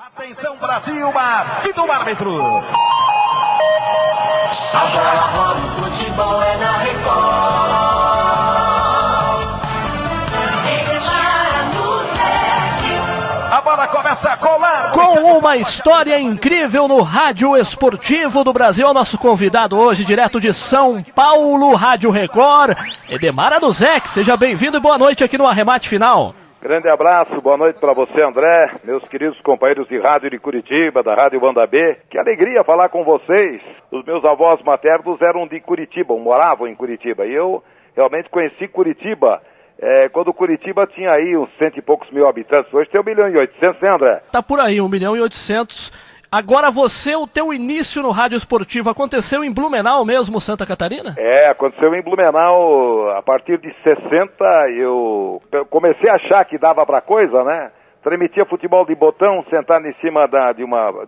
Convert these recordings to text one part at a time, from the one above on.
Atenção Brasil, apita o árbitro. A bola rola, o futebol é na Record. A bola começa a colar. Com uma história incrível no Rádio Esportivo do Brasil, o nosso convidado hoje, direto de São Paulo, Rádio Record, Edemar Anuzek. Seja bem-vindo e boa noite aqui no Arremate Final. Grande abraço, boa noite para você, André, meus queridos companheiros de rádio de Curitiba, da Rádio Banda B. Que alegria falar com vocês. Os meus avós maternos eram de Curitiba, moravam em Curitiba. E eu realmente conheci Curitiba quando Curitiba tinha aí uns 100 e poucos mil habitantes. Hoje tem 1.800.000, né, André? Tá por aí, 1.800.000. Agora você, o teu início no rádio esportivo aconteceu em Blumenau mesmo, Santa Catarina? Aconteceu em Blumenau. A partir de 60 eu comecei a achar que dava pra coisa, né? Transmitia futebol de botão, sentado em cima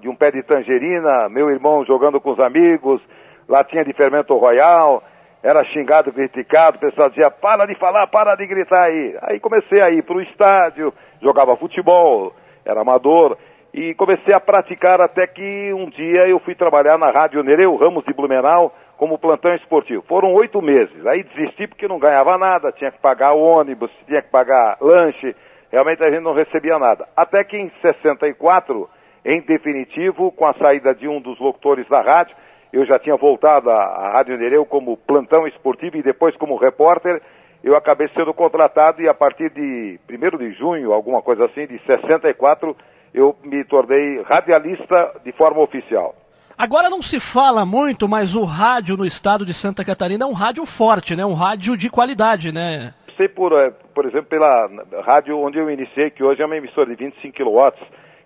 de um pé de tangerina, meu irmão jogando com os amigos, latinha de fermento royal, era xingado, criticado, o pessoal dizia, para de falar, para de gritar aí. Aí comecei a ir pro estádio, jogava futebol, era amador, e comecei a praticar até que um dia eu fui trabalhar na Rádio Nereu Ramos de Blumenau como plantão esportivo. Foram 8 meses, aí desisti porque não ganhava nada, tinha que pagar ônibus, tinha que pagar lanche, realmente a gente não recebia nada. Até que em 64, em definitivo, com a saída de um dos locutores da rádio, eu já tinha voltado à Rádio Nereu como plantão esportivo e depois como repórter, eu acabei sendo contratado e a partir de 1º de junho, alguma coisa assim, de 64, eu me tornei radialista de forma oficial. Agora não se fala muito, mas o rádio no estado de Santa Catarina é um rádio forte, né? Um rádio de qualidade, né? Sei por exemplo, pela rádio onde eu iniciei, que hoje é uma emissora de 25 kW,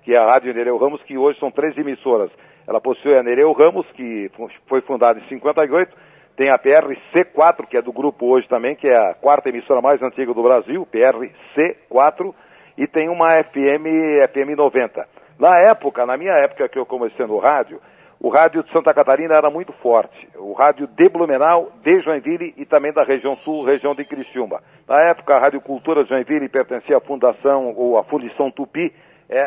que é a Rádio Nereu Ramos, que hoje são 3 emissoras. Ela possui a Nereu Ramos, que foi fundada em 58, tem a PRC4, que é do grupo hoje também, que é a 4ª emissora mais antiga do Brasil, PRC4, e tem uma FM 90. Na minha época que eu comecei no rádio, o rádio de Santa Catarina era muito forte. O rádio de Blumenau, de Joinville e também da região sul, região de Criciúma. Na época, a Rádio Cultura Joinville pertencia à Fundação, ou à Fundição Tupi,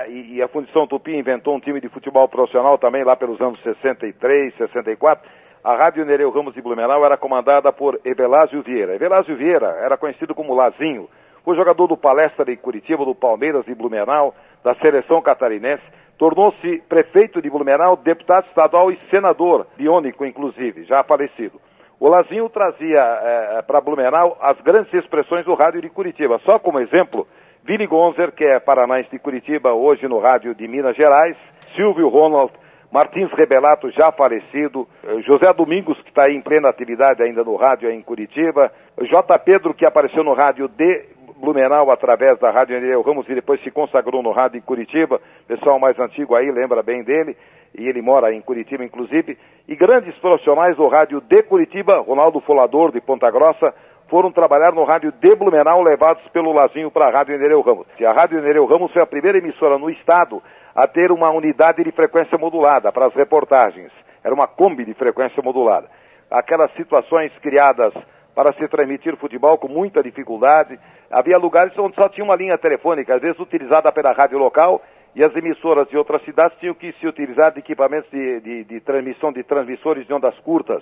e a Fundição Tupi inventou um time de futebol profissional também lá pelos anos 63, 64. A Rádio Nereu Ramos de Blumenau era comandada por Evelásio Vieira. Evelásio Vieira era conhecido como Lazinho. Foi jogador do Palestra de Curitiba, do Palmeiras de Blumenau, da Seleção Catarinense. Tornou-se prefeito de Blumenau, deputado estadual e senador, biônico inclusive, já falecido. O Lazinho trazia para Blumenau as grandes expressões do rádio de Curitiba. Só como exemplo, Vili Gonzer, que é paranaense de Curitiba, hoje no rádio de Minas Gerais, Silvio Ronald, Martins Rebelato, já falecido, José Domingos, que está aí em plena atividade ainda no rádio aí em Curitiba, J. Pedro, que apareceu no rádio de Blumenau através da Rádio Nereu Ramos e depois se consagrou no rádio em Curitiba, pessoal mais antigo aí lembra bem dele, e ele mora em Curitiba inclusive, e grandes profissionais do rádio de Curitiba, Ronaldo Folador de Ponta Grossa, foram trabalhar no rádio de Blumenau, levados pelo Lazinho para a Rádio Nereu Ramos. E a Rádio Nereu Ramos foi a primeira emissora no estado a ter uma unidade de frequência modulada para as reportagens. Era uma Kombi de frequência modulada. Aquelas situações criadas para se transmitir futebol com muita dificuldade. Havia lugares onde só tinha uma linha telefônica, às vezes utilizada pela rádio local, e as emissoras de outras cidades tinham que se utilizar de equipamentos de transmissão de transmissores de ondas curtas,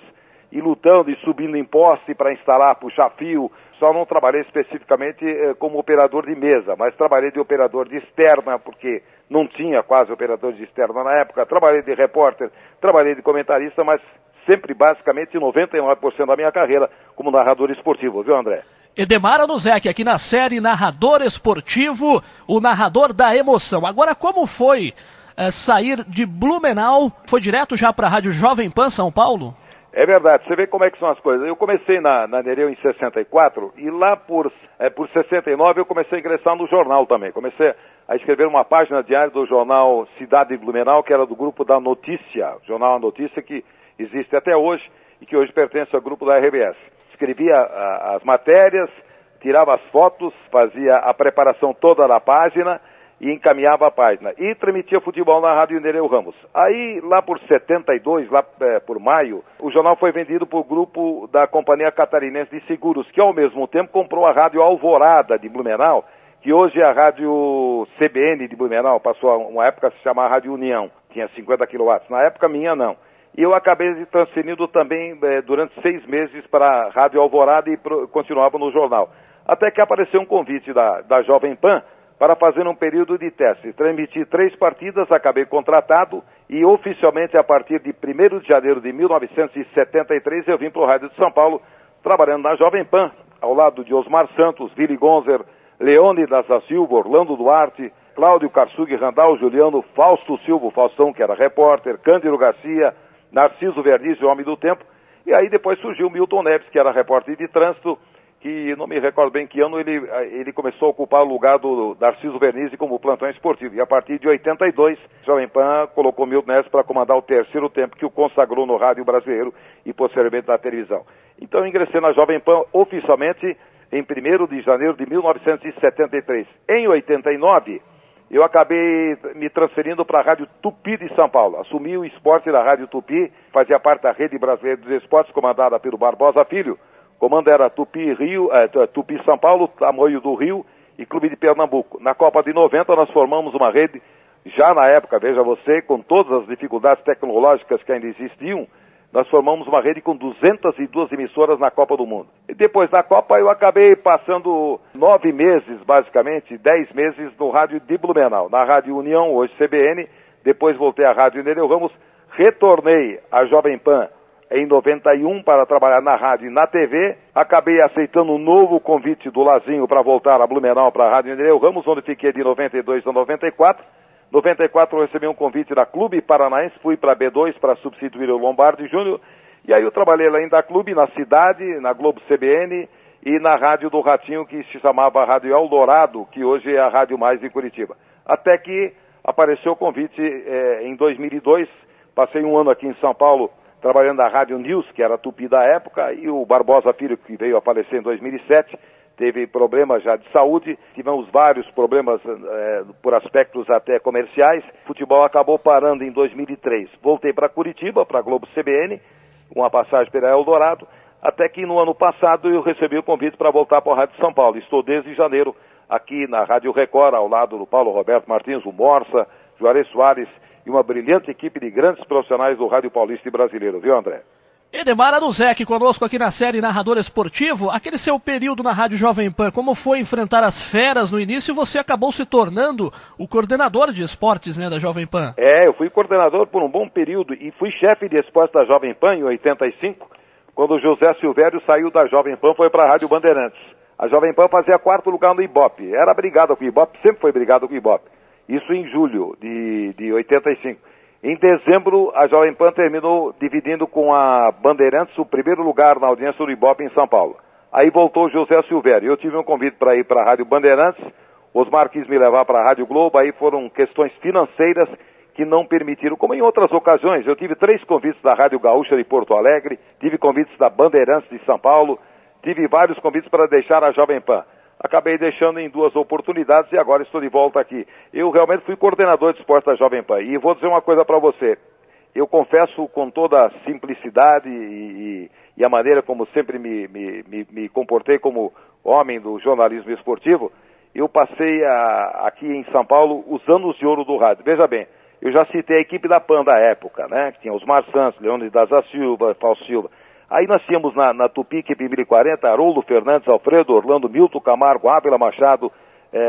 e lutando e subindo em poste para instalar, puxar fio. Só não trabalhei especificamente como operador de mesa, mas trabalhei de operador de externa, porque não tinha quase operador de externa na época. Trabalhei de repórter, trabalhei de comentarista, mas sempre, basicamente, 99% da minha carreira como narrador esportivo, viu, André? Edemar Anuzek, aqui na série Narrador Esportivo, o narrador da emoção. Agora, como foi sair de Blumenau? Foi direto já para a Rádio Jovem Pan São Paulo? É verdade, você vê como é que são as coisas. Eu comecei na Nereu em 64 e lá por 69 eu comecei a ingressar no jornal também. Comecei a escrever uma página diária do jornal Cidade de Blumenau, que era do grupo da Notícia, jornal A Notícia, que existe até hoje e que hoje pertence ao grupo da RBS. Escrevia as matérias, tirava as fotos, fazia a preparação toda da página e encaminhava a página. E transmitia futebol na Rádio Nereu Ramos. Aí, lá por 72, por maio, o jornal foi vendido para o grupo da Companhia Catarinense de Seguros, que ao mesmo tempo comprou a Rádio Alvorada de Blumenau, que hoje é a Rádio CBN de Blumenau, passou uma época a se chamar Rádio União, tinha 50 kW, na época minha não. E eu acabei transferindo também durante 6 meses para a Rádio Alvorada e continuava no jornal. Até que apareceu um convite da Jovem Pan para fazer um período de teste. Transmiti 3 partidas, acabei contratado e oficialmente a partir de 1º de janeiro de 1973 eu vim para o Rádio de São Paulo, trabalhando na Jovem Pan, ao lado de Osmar Santos, Willy Gonzer, Leônidas da Silva, Orlando Duarte, Cláudio Karsug, Randall Juliano, Fausto Silva, Faustão, que era repórter, Cândido Garcia, Narciso Verniz, o Homem do Tempo, e aí depois surgiu Milton Neves, que era repórter de trânsito, que não me recordo bem que ano ele começou a ocupar o lugar do Narciso Verniz como plantão esportivo. E a partir de 82, Jovem Pan colocou Milton Neves para comandar o 3º tempo, que o consagrou no rádio brasileiro e posteriormente na televisão. Então eu ingressei na Jovem Pan oficialmente em 1º de janeiro de 1973. Em 89... eu acabei me transferindo para a Rádio Tupi de São Paulo. Assumi o esporte da Rádio Tupi, fazia parte da Rede Brasileira dos Esportes, comandada pelo Barbosa Filho. O comando era Tupi São Paulo, Tamoio do Rio e Clube de Pernambuco. Na Copa de 90 nós formamos uma rede, já na época, veja você, com todas as dificuldades tecnológicas que ainda existiam, nós formamos uma rede com 202 emissoras na Copa do Mundo. E depois da Copa eu acabei passando 9 meses, basicamente, 10 meses no rádio de Blumenau, na Rádio União, hoje CBN, depois voltei à Rádio Nereu Ramos, retornei à Jovem Pan em 91 para trabalhar na rádio e na TV, acabei aceitando um novo convite do Lazinho para voltar a Blumenau para a Rádio Nereu Ramos, onde fiquei de 92 a 94. 94 eu recebi um convite da Clube Paranaense, fui para B2 para substituir o Lombardi Júnior, e aí eu trabalhei lá em da Clube, na cidade, na Globo CBN e na Rádio do Ratinho, que se chamava Rádio Eldorado, que hoje é a Rádio Mais de Curitiba. Até que apareceu o convite em 2002, passei um ano aqui em São Paulo trabalhando na Rádio News, que era a Tupi da época, e o Barbosa Filho, que veio a falecer em 2007, teve problemas já de saúde, tivemos vários problemas por aspectos até comerciais. O futebol acabou parando em 2003. Voltei para Curitiba, para a Globo CBN, uma passagem pela Eldorado, até que no ano passado eu recebi o convite para voltar para a Rádio São Paulo. Estou desde janeiro aqui na Rádio Record, ao lado do Paulo Roberto Martins, o Morsa, Juarez Soares e uma brilhante equipe de grandes profissionais do Rádio Paulista e Brasileiro, viu, André? Edemar Aduzek conosco aqui na série Narrador Esportivo. Aquele seu período na Rádio Jovem Pan, como foi enfrentar as feras no início? Você acabou se tornando o coordenador de esportes, né, da Jovem Pan. Eu fui coordenador por um bom período e fui chefe de esportes da Jovem Pan em 85, quando o José Silvério saiu da Jovem Pan, foi para a Rádio Bandeirantes. A Jovem Pan fazia 4º lugar no Ibope, era brigado com o Ibope, sempre foi brigado com o Ibope. Isso em julho de 85. Em dezembro, a Jovem Pan terminou dividindo com a Bandeirantes o 1º lugar na audiência do Ibope em São Paulo. Aí voltou o José Silvério. Eu tive um convite para ir para a Rádio Bandeirantes, Osmar quis me levar para a Rádio Globo, aí foram questões financeiras que não permitiram, como em outras ocasiões. Eu tive 3 convites da Rádio Gaúcha de Porto Alegre, tive convites da Bandeirantes de São Paulo, tive vários convites para deixar a Jovem Pan. Acabei deixando em 2 oportunidades e agora estou de volta aqui. Eu realmente fui coordenador de esporte da Jovem Pan. E vou dizer uma coisa para você. Eu confesso com toda a simplicidade e a maneira como sempre me comportei como homem do jornalismo esportivo, eu passei aqui em São Paulo os anos de ouro do rádio. Veja bem, eu já citei a equipe da PAN da época, né? Que tinha Osmar Santos, Leônidas da Silva, Fausto Silva. Aí nós tínhamos na Tupi, equipe 1040, Haroldo Fernandes, Alfredo, Orlando, Milton Camargo, Ávila Machado,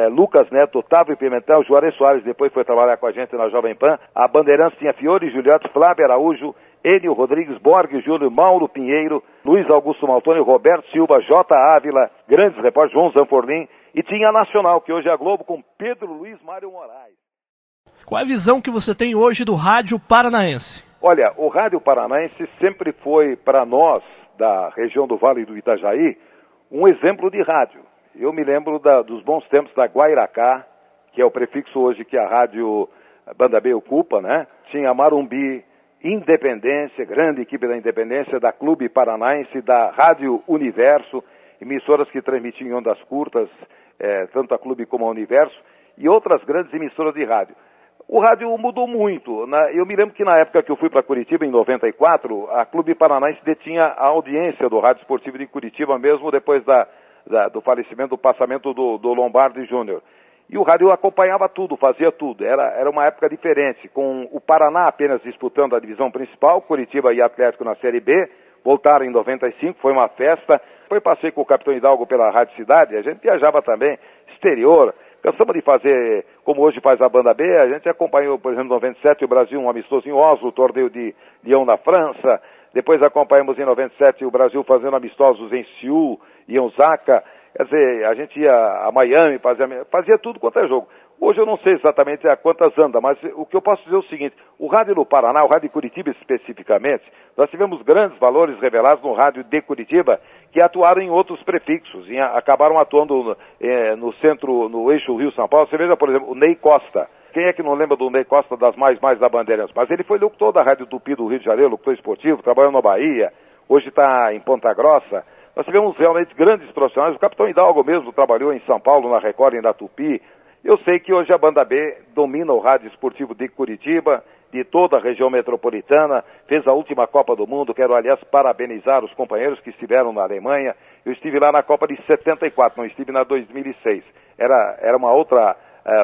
Lucas Neto, Otávio Pimentel, Juarez Soares, depois foi trabalhar com a gente na Jovem Pan. A Bandeirantes tinha Fiore Juliette, Flávio Araújo, Enio Rodrigues, Borges Júnior, Mauro Pinheiro, Luiz Augusto Maltoni, Roberto Silva, J. Ávila, grandes repórteres, João Zanforlim, e tinha a Nacional, que hoje é a Globo, com Pedro Luiz Mário Moraes. Qual é a visão que você tem hoje do rádio paranaense? Olha, o rádio paranaense sempre foi, para nós, da região do Vale do Itajaí, um exemplo de rádio. Eu me lembro dos bons tempos da Guairacá, que é o prefixo hoje que a Rádio Banda B ocupa, né? Tinha Marumbi, Independência, grande equipe da Independência, da Clube Paranaense, da Rádio Universo, emissoras que transmitiam em ondas curtas, tanto a Clube como a Universo, e outras grandes emissoras de rádio. O rádio mudou muito. Eu me lembro que na época que eu fui para Curitiba, em 94, a Clube Paranaense detinha a audiência do Rádio Esportivo de Curitiba, mesmo depois da do falecimento, do passamento do Lombardi Júnior. E o rádio acompanhava tudo, fazia tudo. Era uma época diferente, com o Paraná apenas disputando a divisão principal, Curitiba e Atlético na Série B, voltaram em 95, foi uma festa. Foi passei com o Capitão Hidalgo pela Rádio Cidade, a gente viajava também, exterior. Cansamos de fazer, como hoje faz a Banda B, a gente acompanhou, por exemplo, em 97 o Brasil, um amistoso em Oslo, o torneio de Lyon na França. Depois acompanhamos em 97 o Brasil fazendo amistosos em Seul e em Osaka. Quer dizer, a gente ia a Miami, fazia tudo quanto é jogo. Hoje eu não sei exatamente a quantas anda, mas o que eu posso dizer é o seguinte, o rádio do Paraná, o rádio de Curitiba especificamente, nós tivemos grandes valores revelados no rádio de Curitiba, que atuaram em outros prefixos, acabaram atuando no centro, no eixo Rio-São Paulo. Você veja, por exemplo, o Ney Costa. Quem é que não lembra do Ney Costa das mais da Bandeirantes? Mas ele foi locutor da Rádio Tupi do Rio de Janeiro, locutor esportivo, trabalhou na Bahia, hoje está em Ponta Grossa. Nós tivemos realmente grandes profissionais. O Capitão Hidalgo mesmo trabalhou em São Paulo, na Record e na Tupi. Eu sei que hoje a Banda B domina o rádio esportivo de Curitiba, de toda a região metropolitana, fez a última Copa do Mundo. Quero, aliás, parabenizar os companheiros que estiveram na Alemanha. Eu estive lá na Copa de 74, não estive na 2006. Era uma outra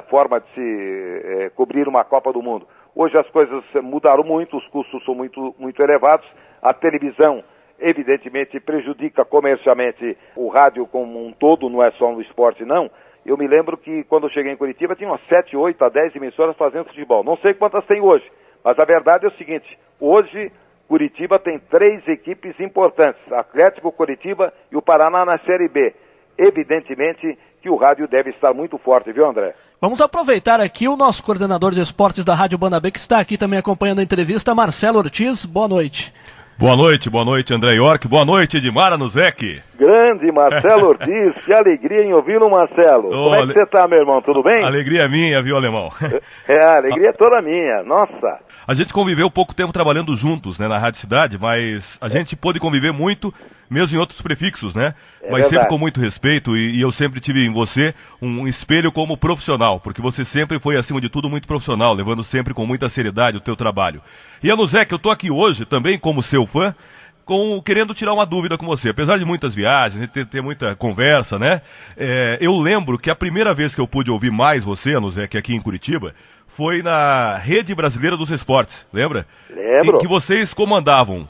forma de se cobrir uma Copa do Mundo. Hoje as coisas mudaram muito, os custos são muito elevados. A televisão, evidentemente, prejudica comercialmente o rádio como um todo, não é só no esporte, não. Eu me lembro que quando eu cheguei em Curitiba tinha umas 7, 8 a 10 emissoras fazendo futebol. Não sei quantas tem hoje, mas a verdade é o seguinte, hoje Curitiba tem 3 equipes importantes, Atlético, Curitiba e o Paraná na Série B. Evidentemente que o rádio deve estar muito forte, viu, André? Vamos aproveitar aqui o nosso coordenador de esportes da Rádio Banda B, que está aqui também acompanhando a entrevista, Marcelo Ortiz. Boa noite. Boa noite, André York. Boa noite, Edmar Anuzek. Grande Marcelo Ortiz, que alegria em ouvi-lo, Marcelo. Como é que você tá, meu irmão? Tudo bem? Alegria minha, viu, alemão? A alegria é toda minha, nossa. A gente conviveu pouco tempo trabalhando juntos, né, na Rádio Cidade, mas a gente pôde conviver muito, mesmo em outros prefixos, né? Mas sempre com muito respeito, e eu sempre tive em você um espelho como profissional, porque você sempre foi, acima de tudo, muito profissional, levando sempre com muita seriedade o teu trabalho. E Anuzek, eu tô aqui hoje também como seu fã, querendo tirar uma dúvida com você. Apesar de muitas viagens, de ter muita conversa, né? Eu lembro que a primeira vez que eu pude ouvir mais você, Anuzek, aqui em Curitiba, foi na Rede Brasileira dos Esportes, lembra? Lembro. Que vocês comandavam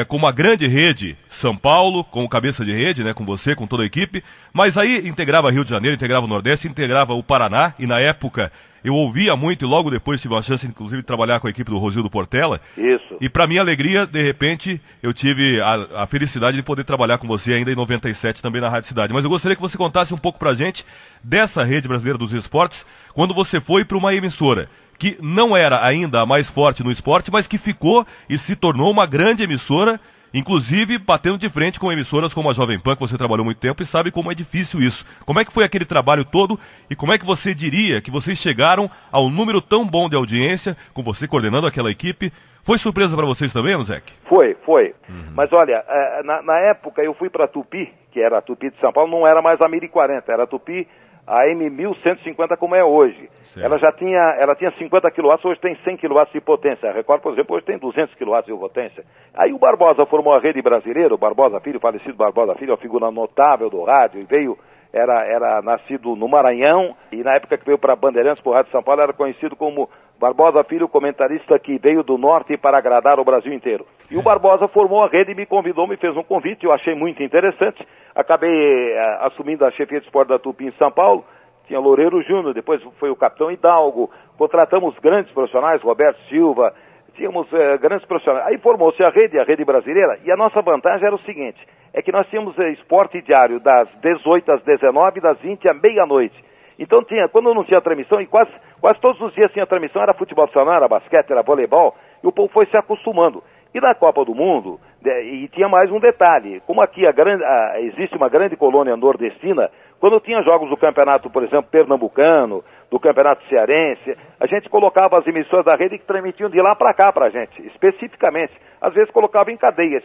com uma grande rede, São Paulo, com cabeça de rede, né, com você, com toda a equipe, mas aí integrava Rio de Janeiro, integrava o Nordeste, integrava o Paraná, e na época eu ouvia muito, e logo depois tive a chance, inclusive, de trabalhar com a equipe do Rosildo Portela. Isso. E para minha alegria, de repente, eu tive a felicidade de poder trabalhar com você ainda em 97 também na Rádio Cidade. Mas eu gostaria que você contasse um pouco pra gente dessa Rede Brasileira dos Esportes, quando você foi para uma emissora que não era ainda a mais forte no esporte, mas que ficou e se tornou uma grande emissora, inclusive batendo de frente com emissoras como a Jovem Pan, que você trabalhou muito tempo e sabe como é difícil isso. Como é que foi aquele trabalho todo e como é que você diria que vocês chegaram ao número tão bom de audiência, com você coordenando aquela equipe? Foi surpresa para vocês também, Anuzek? Foi. Mas olha, na época eu fui para a Tupi, que era a Tupi de São Paulo, não era mais a 1040, era a Tupi AM 1150 como é hoje. Ela tinha 50 kW, hoje tem 100 kW de potência. A Record, por exemplo, hoje tem 200 kW de potência. Aí o Barbosa formou a rede brasileira, o Barbosa Filho, o falecido Barbosa Filho, uma figura notável do rádio, e veio, era nascido no Maranhão, e na época que veio para Bandeirantes, para o Rádio São Paulo, era conhecido como Barbosa Filho, comentarista que veio do norte para agradar o Brasil inteiro. E o Barbosa formou a rede e me convidou, me fez um convite, eu achei muito interessante. Acabei assumindo a chefia de esporte da Tupi em São Paulo. Tinha Loureiro Júnior, depois foi o Capitão Hidalgo. Contratamos grandes profissionais, Roberto Silva, tínhamos grandes profissionais. Aí formou-se a rede brasileira, e a nossa vantagem era o seguinte, é que nós tínhamos esporte diário das 18 às 19, das 20 à meia-noite. Então quando não tinha transmissão, e quase todos os dias tinha transmissão, era futebol profissional, era basquete, era voleibol, e o povo foi se acostumando. E na Copa do Mundo, e tinha mais um detalhe, como aqui existe uma grande colônia nordestina, quando tinha jogos do campeonato, por exemplo, pernambucano, do campeonato cearense, a gente colocava as emissoras da rede que transmitiam de lá para cá para a gente, especificamente. Às vezes colocava em cadeias,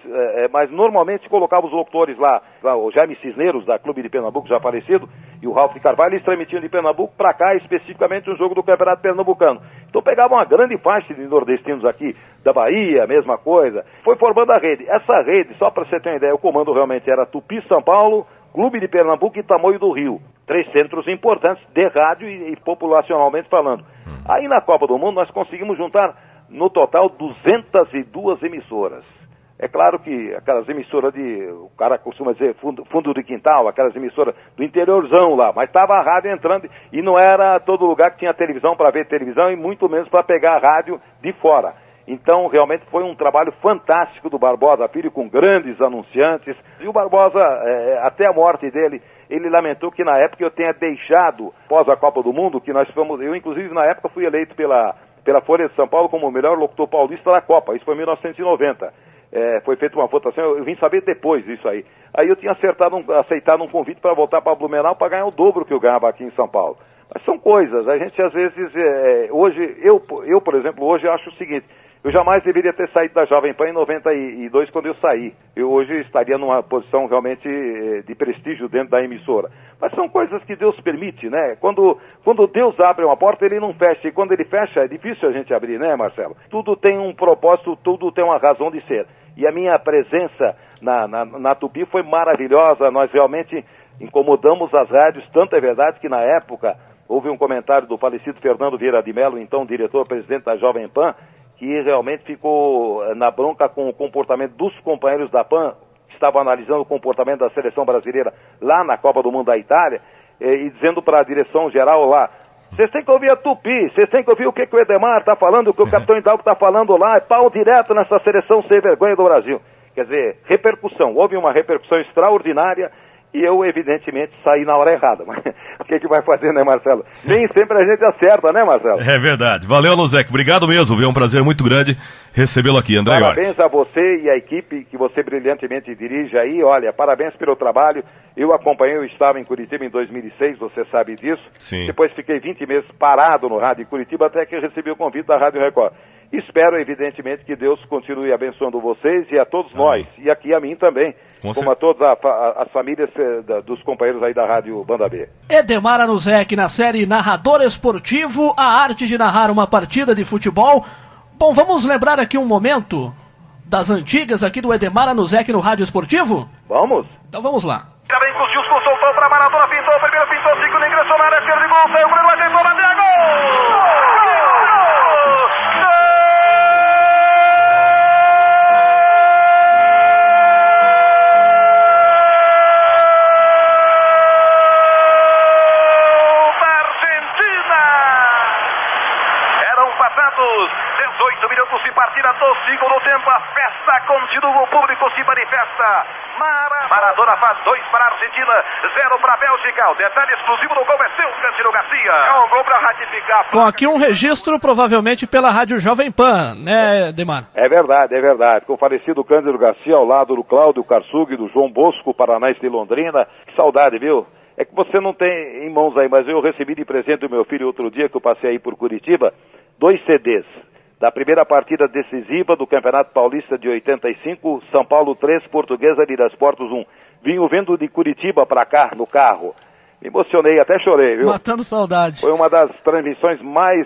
mas normalmente colocava os locutores lá, o Jaime Cisneros, da Clube de Pernambuco, já falecido, e o Ralf de Carvalho, eles transmitiam de Pernambuco para cá, especificamente um jogo do campeonato pernambucano. Então pegava uma grande faixa de nordestinos aqui, da Bahia, mesma coisa. Foi formando a rede. Essa rede, só para você ter uma ideia, o comando realmente era Tupi São Paulo, Clube de Pernambuco e Tamoio do Rio. 3 centros importantes de rádio e populacionalmente falando. Aí na Copa do Mundo nós conseguimos juntar, no total, 202 emissoras. É claro que aquelas emissoras o cara costuma dizer fundo de quintal, aquelas emissoras do interiorzão lá, mas estava a rádio entrando e não era todo lugar que tinha televisão para ver televisão e muito menos para pegar a rádio de fora. Então, realmente foi um trabalho fantástico do Barbosa Filho, com grandes anunciantes. E o Barbosa, até a morte dele, ele lamentou que na época eu tenha deixado, após a Copa do Mundo, que nós fomos, eu inclusive na época fui eleito pela Folha de São Paulo como o melhor locutor paulista da Copa, isso foi em 1990. Foi feita uma votação, eu vim saber depois disso aí. Aí eu tinha aceitado um convite para voltar para Blumenau para ganhar o dobro que eu ganhava aqui em São Paulo. Mas são coisas, a gente às vezes, hoje, eu por exemplo, hoje acho o seguinte, eu jamais deveria ter saído da Jovem Pan em 92 quando eu saí. Eu hoje estaria numa posição realmente de prestígio dentro da emissora. Mas são coisas que Deus permite, né? Quando Deus abre uma porta, ele não fecha. E quando ele fecha, é difícil a gente abrir, né, Marcelo? Tudo tem um propósito, tudo tem uma razão de ser. E a minha presença na Tupi foi maravilhosa. Nós realmente incomodamos as rádios. Tanto é verdade que na época houve um comentário do falecido Fernando Vieira de Mello, então diretor-presidente da Jovem Pan, que realmente ficou na bronca com o comportamento dos companheiros da PAN, que estavam analisando o comportamento da seleção brasileira lá na Copa do Mundo da Itália, e dizendo para a direção geral lá, vocês têm que ouvir a Tupi, vocês têm que ouvir o que o Edemar está falando, o que o Capitão Hidalgo está falando lá, é pau direto nessa seleção sem vergonha do Brasil. Quer dizer, repercussão, houve uma repercussão extraordinária, e eu, evidentemente, saí na hora errada. Mas o que vai fazer, né, Marcelo? Nem sempre a gente acerta, né, Marcelo? É verdade. Valeu, Luzek. Obrigado mesmo, viu? É um prazer muito grande recebê-lo aqui, André York. Parabéns a você e a equipe que você brilhantemente dirige aí. Olha, parabéns pelo trabalho. Eu acompanhei, eu estava em Curitiba em 2006, você sabe disso. Sim. Depois fiquei 20 meses parado no rádio de Curitiba até que recebi o convite da Rádio Record. Espero, evidentemente, que Deus continue abençoando vocês e a todos nós, e aqui a mim também, como a todas as famílias dos companheiros aí da Rádio Banda B. Edemar Anuzek na série Narrador Esportivo, a arte de narrar uma partida de futebol. Bom, vamos lembrar aqui um momento das antigas aqui do Edemar Anuzek no Rádio Esportivo? Vamos? Então vamos lá. Já vem com o Gilson, soltou para Maradona, pintou, primeiro pintou, segundo ingressou na área, esquerda de gol, saiu o Breno, ajeitou, bateu, gol! Passados 18 minutos de partida do segundo tempo, a festa continua, o público se manifesta. Maradona faz 2 para a Argentina, 0 para a Bélgica. O detalhe exclusivo do gol é seu, Cândido Garcia. É um gol para ratificar. Bom, aqui um registro provavelmente pela Rádio Jovem Pan, né, Edemar? É verdade. Com o falecido Cândido Garcia ao lado do Cláudio Karsug, do João Bosco, paranaense de Londrina. Que saudade, viu? É que você não tem em mãos aí, mas eu recebi de presente do meu filho outro dia que eu passei aí por Curitiba, 2 CDs da primeira partida decisiva do Campeonato Paulista de 85, São Paulo 3, Portuguesa de Desportos 1. Vinha vendo de Curitiba para cá, no carro. Me emocionei, até chorei, viu? Matando saudade. Foi uma das transmissões mais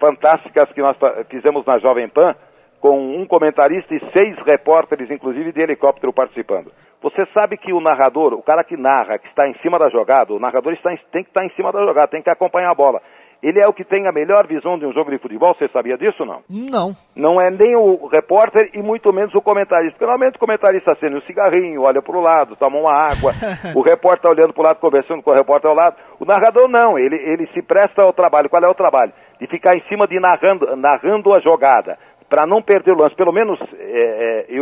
fantásticas que nós fizemos na Jovem Pan, com um comentarista e 6 repórteres, inclusive de helicóptero, participando. Você sabe que o narrador, o cara que narra, que está em cima da jogada, o narrador tem que estar em cima da jogada, tem que acompanhar a bola. Ele é o que tem a melhor visão de um jogo de futebol, você sabia disso ou não? Não. Não é nem o repórter e muito menos o comentarista. Geralmente o comentarista acende um cigarrinho, olha para o lado, toma uma água, o repórter está olhando para o lado, conversando com o repórter ao lado. O narrador não, ele se presta ao trabalho. Qual é o trabalho? De ficar em cima de narrando a jogada, para não perder o lance. Pelo menos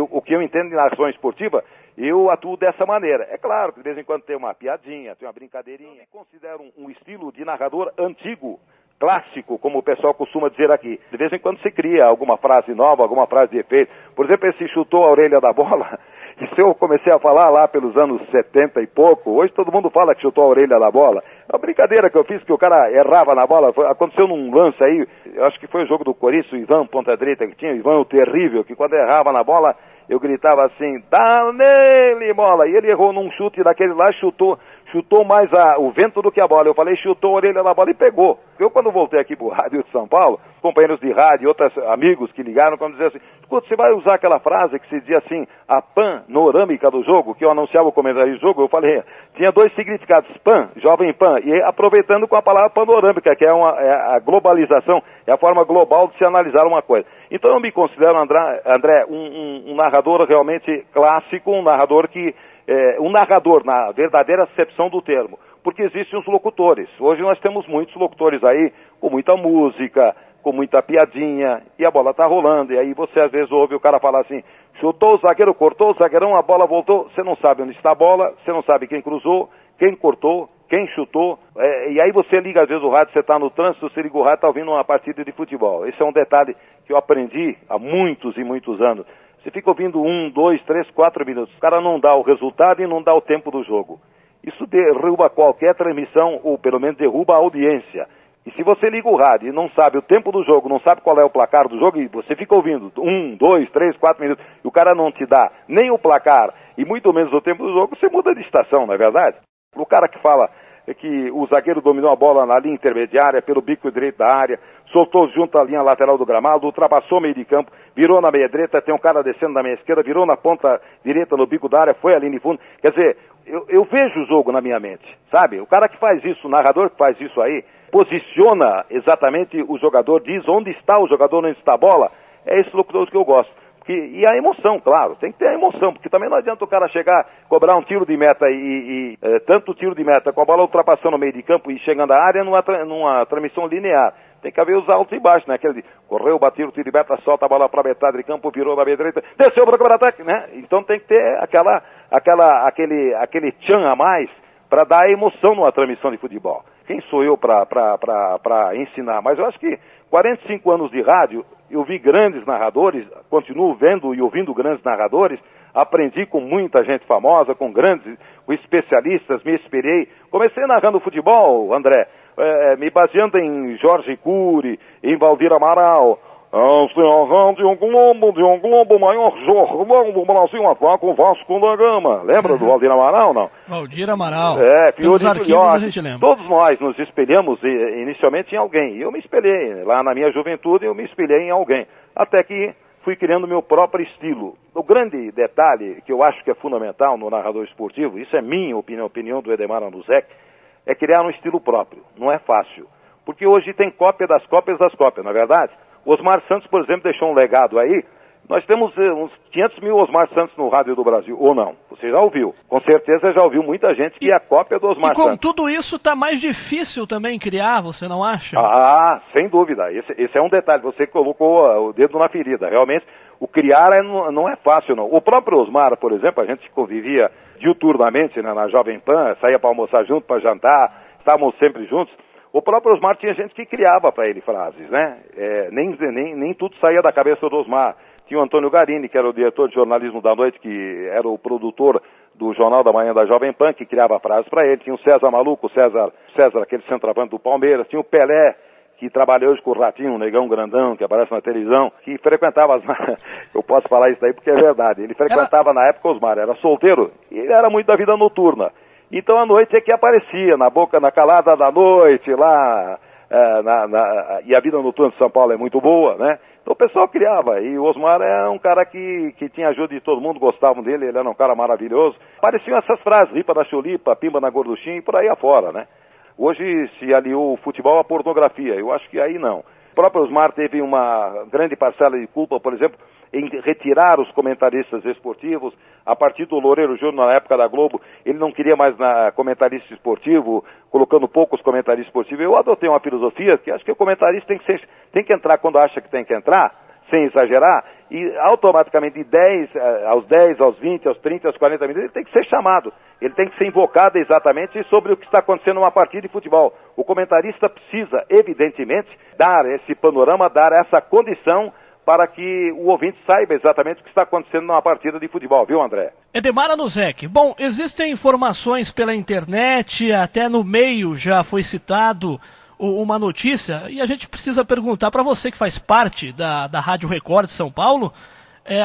o que eu entendo de narração esportiva, eu atuo dessa maneira. É claro que de vez em quando tem uma piadinha, tem uma brincadeirinha. Eu considero um estilo de narrador antigo, clássico, como o pessoal costuma dizer aqui. De vez em quando se cria alguma frase nova, alguma frase de efeito. Por exemplo, esse chutou a orelha da bola. Isso eu comecei a falar lá pelos anos 70 e pouco. Hoje todo mundo fala que chutou a orelha da bola. É uma brincadeira que eu fiz, que o cara errava na bola. Aconteceu num lance aí, eu acho que foi o jogo do Corinthians, o Ivan, ponta direita que tinha, o Ivan, o terrível, que quando errava na bola, eu gritava assim, dá nele, bola. E ele errou num chute daquele lá, chutou chutou mais o vento do que a bola. Eu falei, chutou a orelha da bola e pegou. Eu, quando voltei aqui pro rádio de São Paulo, companheiros de rádio e outros amigos que ligaram, quando diziam assim, escuta, você vai usar aquela frase que se dizia assim, a panorâmica do jogo, que eu anunciava o comentário do jogo, eu falei, tinha 2 significados, pan, jovem pan, e aproveitando com a palavra panorâmica, que é a globalização, é a forma global de se analisar uma coisa. Então eu me considero, André, um narrador realmente clássico, um narrador na verdadeira acepção do termo, porque existem os locutores. Hoje nós temos muitos locutores aí, com muita música, com muita piadinha, e a bola tá rolando, e aí você às vezes ouve o cara falar assim, chutou o zagueiro, cortou o zagueirão, a bola voltou, você não sabe onde está a bola, você não sabe quem cruzou, quem cortou, quem chutou, e aí você liga às vezes o rádio, você está no trânsito, você liga o rádio, está ouvindo uma partida de futebol. Esse é um detalhe que eu aprendi há muitos e muitos anos. Você fica ouvindo 1, 2, 3, 4 minutos, o cara não dá o resultado e não dá o tempo do jogo. Isso derruba qualquer transmissão, ou pelo menos derruba a audiência. E se você liga o rádio e não sabe o tempo do jogo, não sabe qual é o placar do jogo, e você fica ouvindo 1, 2, 3, 4 minutos, e o cara não te dá nem o placar, e muito menos o tempo do jogo, você muda de estação, não é verdade? O cara que fala que o zagueiro dominou a bola na linha intermediária, pelo bico direito da área, soltou junto à linha lateral do gramado, ultrapassou o meio de campo, virou na meia direita, tem um cara descendo na meia esquerda, virou na ponta direita no bico da área, foi ali no fundo. Quer dizer, eu vejo o jogo na minha mente, sabe? O cara que faz isso, o narrador que faz isso aí, posiciona exatamente o jogador, diz onde está o jogador, onde está a bola, é esse locutor que eu gosto. E a emoção, claro, tem que ter a emoção, porque também não adianta o cara chegar, cobrar um tiro de meta tanto tiro de meta com a bola ultrapassando o meio de campo e chegando à área numa transmissão linear. Tem que haver os altos e baixos, né? Aquele de correu, bateu o tiro de meta, solta a bola para a metade de campo, virou na meia direita, desceu para o contra-ataque, né? Então tem que ter aquele tchan a mais para dar emoção numa transmissão de futebol. Quem sou eu para ensinar? Mas eu acho que 45 anos de rádio, eu vi grandes narradores, continuo vendo e ouvindo grandes narradores, aprendi com muita gente famosa, com especialistas, me inspirei. Comecei narrando futebol, André, me baseando em Jorge Cury, em Valdir Amaral. De um globo maior jornal do Brasil, ataca o Vasco da Gama. Lembra do Valdir Amaral, não? Valdir Amaral. Pelos arquivos a gente lembra. Todos nós nos espelhamos inicialmente em alguém. E eu me espelhei, lá na minha juventude eu me espelhei em alguém. Até que fui criando meu próprio estilo. O grande detalhe que eu acho que é fundamental no narrador esportivo, isso é minha opinião, a opinião do Edemar Anuzek, é criar um estilo próprio. Não é fácil. Porque hoje tem cópia das cópias das cópias, não é verdade? O Osmar Santos, por exemplo, deixou um legado aí. Nós temos uns 500 mil Osmar Santos no rádio do Brasil, ou não? Você já ouviu. Com certeza já ouviu muita gente que é a cópia do Osmar Santos. E com tudo isso está mais difícil também criar, você não acha? Ah, sem dúvida. Esse é um detalhe. Você colocou o dedo na ferida. Realmente, o criar não é fácil, não. O próprio Osmar, por exemplo, a gente convivia diuturnamente, né, na Jovem Pan, saía para almoçar junto, para jantar, estávamos sempre juntos. O próprio Osmar tinha gente que criava para ele frases, né? Nem tudo saía da cabeça do Osmar. Tinha o Antônio Garini, que era o diretor de jornalismo da noite, que era o produtor do Jornal da Manhã da Jovem Pan, que criava frases para ele. Tinha o César Maluco, o César, aquele centroavante do Palmeiras. Tinha o Pelé, que trabalhou hoje com o Ratinho, um negão grandão, que aparece na televisão, que frequentava, eu posso falar isso daí porque é verdade, ele frequentava na época Osmar, era solteiro, e ele era muito da vida noturna. Então a noite é que aparecia, na calada da noite, lá, e a vida noturna de São Paulo é muito boa, né? Então o pessoal criava, e o Osmar é um cara que tinha ajuda de todo mundo, gostavam dele, ele era um cara maravilhoso. Apareciam essas frases, ripa na chulipa, pimba na gorduchinha e por aí afora, né? Hoje se aliou o futebol à pornografia, eu acho que aí não. O próprio Osmar teve uma grande parcela de culpa, por exemplo, em retirar os comentaristas esportivos. A partir do Loureiro Júnior, na época da Globo, ele não queria mais comentarista esportivo, colocando poucos comentaristas esportivos. Eu adotei uma filosofia que acho que o comentarista tem que entrar quando acha que tem que entrar, sem exagerar, e automaticamente aos 10, aos 20, aos 30, aos 40 minutos, ele tem que ser chamado. Ele tem que ser invocado exatamente sobre o que está acontecendo numa partida de futebol. O comentarista precisa, evidentemente, dar esse panorama, dar essa condição para que o ouvinte saiba exatamente o que está acontecendo numa partida de futebol, viu, André? Edemar Anuzek, bom, existem informações pela internet, até no meio já foi citado uma notícia, e a gente precisa perguntar para você que faz parte da Rádio Record de São Paulo,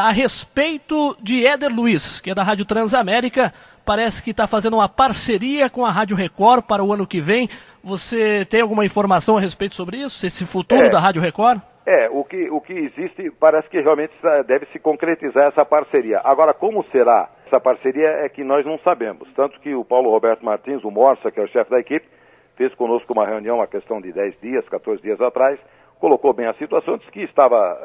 a respeito de Éder Luiz, que é da Rádio Transamérica, parece que está fazendo uma parceria com a Rádio Record para o ano que vem. Você tem alguma informação a respeito sobre isso? Esse futuro da Rádio Record? O que existe, parece que realmente deve se concretizar essa parceria. Agora, como será essa parceria é que nós não sabemos. Tanto que o Paulo Roberto Martins, o Morsa, que é o chefe da equipe, fez conosco uma reunião, uma questão de 10 dias, 14 dias atrás, colocou bem a situação, disse que estava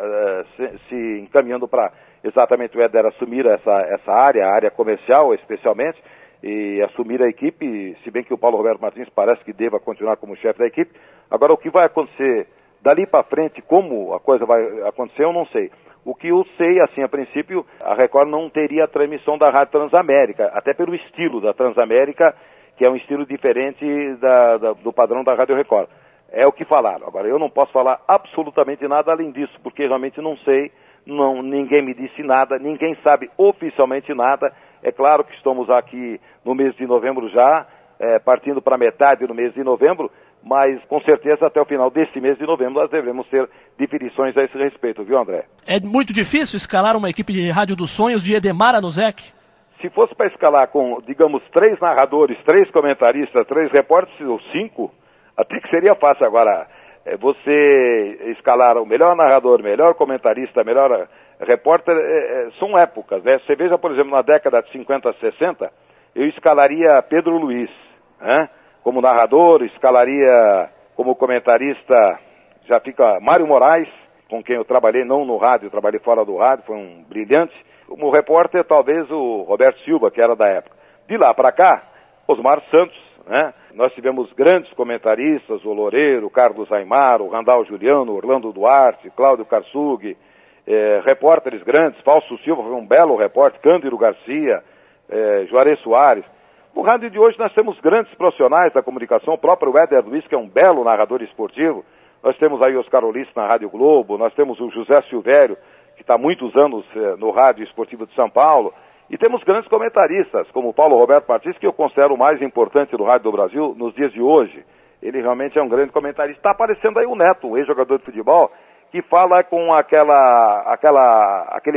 se encaminhando para exatamente o Éder assumir essa área, a área comercial especialmente, e assumir a equipe, se bem que o Paulo Roberto Martins parece que deva continuar como chefe da equipe. Agora, o que vai acontecer dali para frente, como a coisa vai acontecer, eu não sei. O que eu sei, assim, a princípio, a Record não teria a transmissão da Rádio Transamérica, até pelo estilo da Transamérica, que é um estilo diferente do padrão da Rádio Record. É o que falaram. Agora, eu não posso falar absolutamente nada além disso, porque realmente não sei, ninguém me disse nada, ninguém sabe oficialmente nada. É claro que estamos aqui no mês de novembro já, partindo para metade do mês de novembro, mas com certeza até o final desse mês de novembro nós devemos ter definições a esse respeito, viu, André? É muito difícil escalar uma equipe de Rádio dos Sonhos de Edemar Anuzek? Se fosse para escalar com, digamos, 3 narradores, 3 comentaristas, 3 repórteres ou 5, até que seria fácil. Agora, você escalar o melhor narrador, melhor comentarista, melhor repórter, são épocas, né? Você veja, por exemplo, na década de 50, 60, eu escalaria Pedro Luiz, né? Como narrador, escalaria como comentarista, já fica Mário Moraes, com quem eu trabalhei, não no rádio, trabalhei fora do rádio, foi um brilhante. Como repórter, talvez o Roberto Silva, que era da época. De lá para cá, Osmar Santos, né? Nós tivemos grandes comentaristas, o Loureiro, o Carlos Aimar, o Randall Juliano, Orlando Duarte, Cláudio Karsug, repórteres grandes, Fausto Silva foi um belo repórter, Cândido Garcia, Juarez Soares. No rádio de hoje nós temos grandes profissionais da comunicação, o próprio Éder Luiz, que é um belo narrador esportivo. Nós temos aí Oscar Ulisses na Rádio Globo, nós temos o José Silvério, que está há muitos anos no Rádio Esportivo de São Paulo, e temos grandes comentaristas, como o Paulo Roberto Martins, que eu considero o mais importante do Rádio do Brasil nos dias de hoje. Ele realmente é um grande comentarista. Está aparecendo aí o Neto, um ex-jogador de futebol, que fala com aquele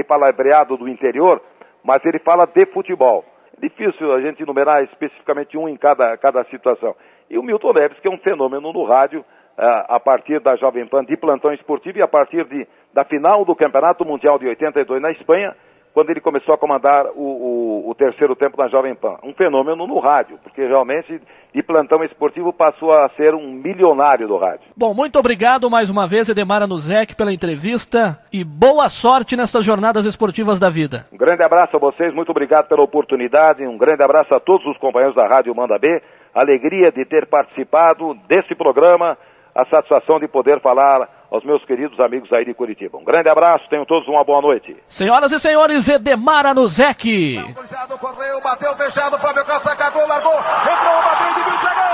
palavreado do interior, mas ele fala de futebol. É difícil a gente enumerar especificamente um em cada situação. E o Milton Neves, que é um fenômeno no rádio, a partir da Jovem Pan de plantão esportivo e a partir da final do Campeonato Mundial de 82 na Espanha, quando ele começou a comandar o terceiro tempo na Jovem Pan. Um fenômeno no rádio, porque realmente de plantão esportivo passou a ser um milionário do rádio. Bom, muito obrigado mais uma vez, Edemar Anuzek, pela entrevista e boa sorte nessas jornadas esportivas da vida. Um grande abraço a vocês, muito obrigado pela oportunidade, um grande abraço a todos os companheiros da Rádio Manda B, alegria de ter participado desse programa, a satisfação de poder falar aos meus queridos amigos aí de Curitiba. Um grande abraço, tenham todos uma boa noite. Senhoras e senhores, Edemar Anuzek. Correu, bateu, fechado, Fábio Costa cagou, largou, entrou, bateu, chegou!